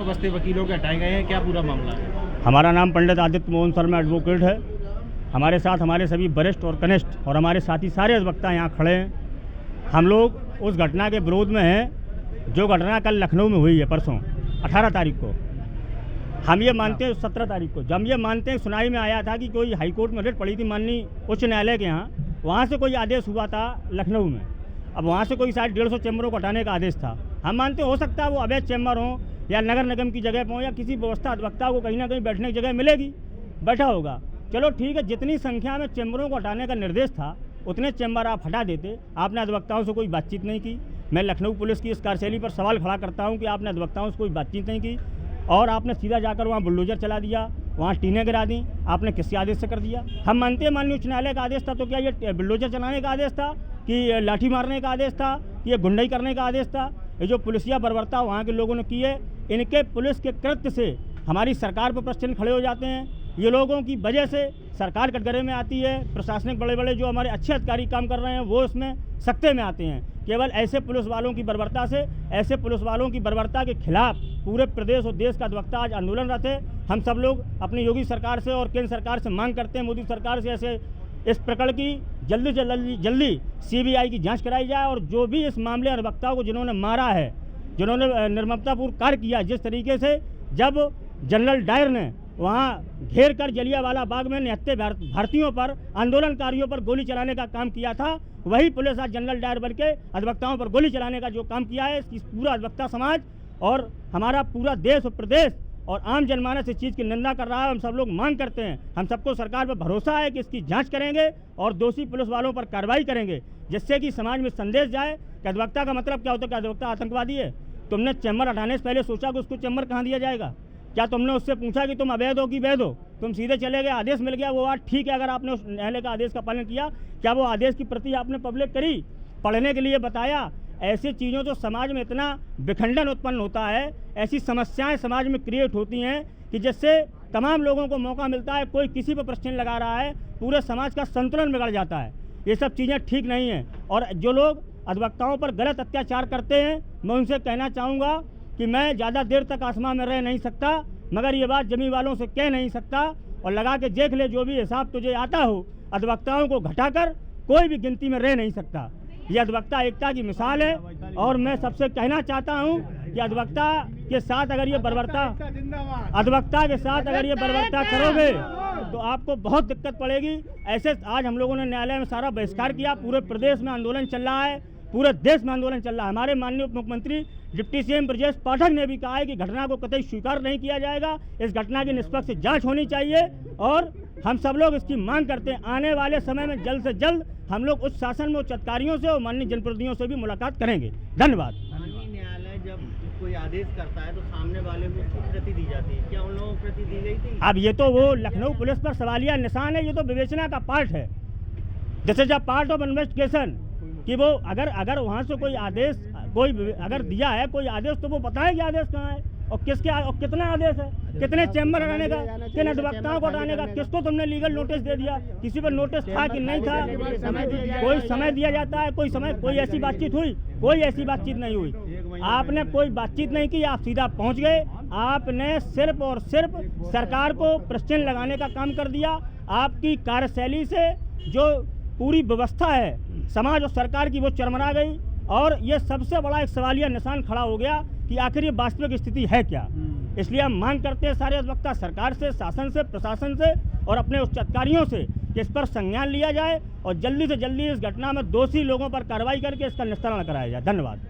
100 बस्ते वकीलों के हटाए गए हैं, क्या पूरा मामला है? हमारा नाम पंडित आदित्य मोहन शर्मा एडवोकेट है। हमारे साथ हमारे सभी वरिष्ठ और कनिष्ठ और हमारे साथी सारे अधिवक्ता यहाँ खड़े हैं। हम लोग उस घटना के विरोध में हैं जो घटना कल लखनऊ में हुई है, परसों 18 तारीख को। हम ये मानते हैं 17 तारीख को, जब हम ये मानते हैं, सुनाई में आया था कि कोई हाईकोर्ट में रिट पड़ी थी माननीय उच्च न्यायालय के यहाँ, वहाँ से कोई आदेश हुआ था लखनऊ में। अब वहाँ से कोई शायद 150 चैम्बरों को हटाने का आदेश था। हम मानते हो सकता है वो अवैध चैम्बर हों या नगर निगम की जगह पर हों या किसी व्यवस्था अधिवक्ता को कहीं ना कहीं बैठने की जगह मिलेगी, बैठा होगा। चलो ठीक है, जितनी संख्या में चैम्बरों को हटाने का निर्देश था उतने चैम्बर आप हटा देते। आपने अधिवक्ताओं से कोई बातचीत नहीं की। मैं लखनऊ पुलिस की इस कार्यशैली पर सवाल खड़ा करता हूं कि आपने अधिवक्ताओं से कोई बातचीत नहीं की और आपने सीधा जाकर वहां बुलडोजर चला दिया, वहां टीनें गिरा दी। आपने किसके आदेश से कर दिया? हम मानते हैं माननीय उच्च न्यायालय का आदेश था, तो क्या ये बुलडोजर चलाने का आदेश था कि लाठी मारने का आदेश था कि ये गुंडाई करने का आदेश था? ये जो पुलिसिया बर्बरता वहाँ के लोगों ने की है, इनके पुलिस के कृत्य से हमारी सरकार पर प्रश्न खड़े हो जाते हैं। ये लोगों की वजह से सरकार कटघरे में आती है। प्रशासनिक बड़े बड़े जो हमारे अच्छे अधिकारी काम कर रहे हैं वो इसमें सख्ते में आते हैं। केवल ऐसे पुलिस वालों की बर्बरता से, ऐसे पुलिस वालों की बर्बरता के खिलाफ पूरे प्रदेश और देश का अधिवक्ता आज आंदोलनरत है। हम सब लोग अपनी योगी सरकार से और केंद्र सरकार से मांग करते हैं, मोदी सरकार से ऐसे इस प्रकरण की जल्दी से जल्दी CBI की जांच कराई जाए और जो भी इस मामले अधिवक्ताओं को जिन्होंने मारा है, जिन्होंने निर्ममतापूर्ण कार्य किया, जिस तरीके से जब जनरल डायर ने वहाँ घेर कर जलियांवाला बाग में निहत्थे भारतीयों पर, आंदोलनकारियों पर गोली चलाने का काम किया था, वही पुलिस आज जनरल डायर बन के अधिवक्ताओं पर गोली चलाने का जो काम किया है, इसकी पूरा अधिवक्ता समाज और हमारा पूरा देश और प्रदेश और आम जनमानस इस चीज़ की निंदा कर रहा है। हम सब लोग मांग करते हैं, हम सबको सरकार पर भरोसा है कि इसकी जांच करेंगे और दोषी पुलिस वालों पर कार्रवाई करेंगे, जिससे कि समाज में संदेश जाए कि अधिवक्ता का मतलब क्या होता है कि अधिवक्ता आतंकवादी है। तुमने चैम्बर हटाने से पहले सोचा कि उसको चैम्बर कहाँ दिया जाएगा? क्या तुमने उससे पूछा कि तुम अवैध हो कि वैध हो? तुम सीधे चले गए, आदेश मिल गया, वो बात ठीक है। अगर आपने उस न्यायालय का आदेश का पालन किया, क्या वो आदेश की प्रति आपने पब्लिक करी, पढ़ने के लिए बताया? ऐसी चीज़ों से समाज में इतना विखंडन उत्पन्न होता है, ऐसी समस्याएं समाज में क्रिएट होती हैं कि जिससे तमाम लोगों को मौका मिलता है, कोई किसी पर प्रश्न लगा रहा है, पूरे समाज का संतुलन बिगड़ जाता है। ये सब चीज़ें ठीक नहीं हैं। और जो लोग अधिवक्ताओं पर गलत अत्याचार करते हैं, मैं उनसे कहना चाहूँगा कि मैं ज़्यादा देर तक आसमान में रह नहीं सकता, मगर ये बात जमीन वालों से कह नहीं सकता। और लगा के देख ले, जो भी हिसाब तुझे आता हो, अधिवक्ताओं को घटाकर कोई भी गिनती में रह नहीं सकता। ये अधिवक्ता एकता की मिसाल है और मैं सबसे कहना चाहता हूँ कि अधिवक्ता के साथ अगर ये बर्बरता, अधिवक्ता के साथ अगर ये बर्बरता करोगे तो आपको बहुत दिक्कत पड़ेगी। ऐसे आज हम लोगों ने न्यायालय में सारा बहिष्कार किया, पूरे प्रदेश में आंदोलन चल रहा है, पूरे देश में आंदोलन चल रहा है। हमारे माननीय उप मुख्यमंत्री डिप्टी CM ब्रजेश पाठक ने भी कहा है कि घटना को कतई स्वीकार नहीं किया जाएगा, इस घटना की निष्पक्ष जांच होनी चाहिए और हम सब लोग इसकी मांग करते हैं। आने वाले समय में जल्द से जल्द हम लोग उच्च शासन में उच्च अधिकारियों से और माननीय जनप्रतिनिधियों से भी मुलाकात करेंगे। धन्यवाद। माननीय न्यायालय जब कोई आदेश करता है तो सामने वाले को उसकी प्रति दी जाती है, क्या उन लोगों को प्रति दी गई थी? अब ये तो वो लखनऊ पुलिस पर सवालिया निशान है, ये तो विवेचना का पार्ट है। जैसे जब पार्ट ऑफ इन्वेस्टिगेशन कि वो अगर वहाँ से कोई आदेश कोई अगर दिया है कोई आदेश, तो वो बताए कि आदेश कहाँ है और किसके और कितना आदेश है, कितने चैम्बर हटाने का, किन अधिवक्ताओं को हटाने का, किसको तुमने लीगल नोटिस दे दिया, किसी पर नोटिस था कि नहीं था, कोई समय दिया जाता है, कोई ऐसी बातचीत हुई? कोई ऐसी बातचीत नहीं हुई। आपने कोई बातचीत नहीं की, आप सीधा पहुँच गए। आपने सिर्फ और सिर्फ सरकार को प्रश्न लगाने का काम कर दिया। आपकी कार्यशैली से जो पूरी व्यवस्था है समाज और सरकार की, वो चरमरा गई और ये सबसे बड़ा एक सवालिया निशान खड़ा हो गया कि आखिर ये वास्तविक स्थिति है क्या। इसलिए हम मांग करते हैं सारे अधिवक्ता, सरकार से, शासन से, प्रशासन से और अपने उच्च अधिकारियों से कि इस पर संज्ञान लिया जाए और जल्दी से जल्दी इस घटना में दोषी लोगों पर कार्रवाई करके इसका निस्तारण कराया जाए। धन्यवाद।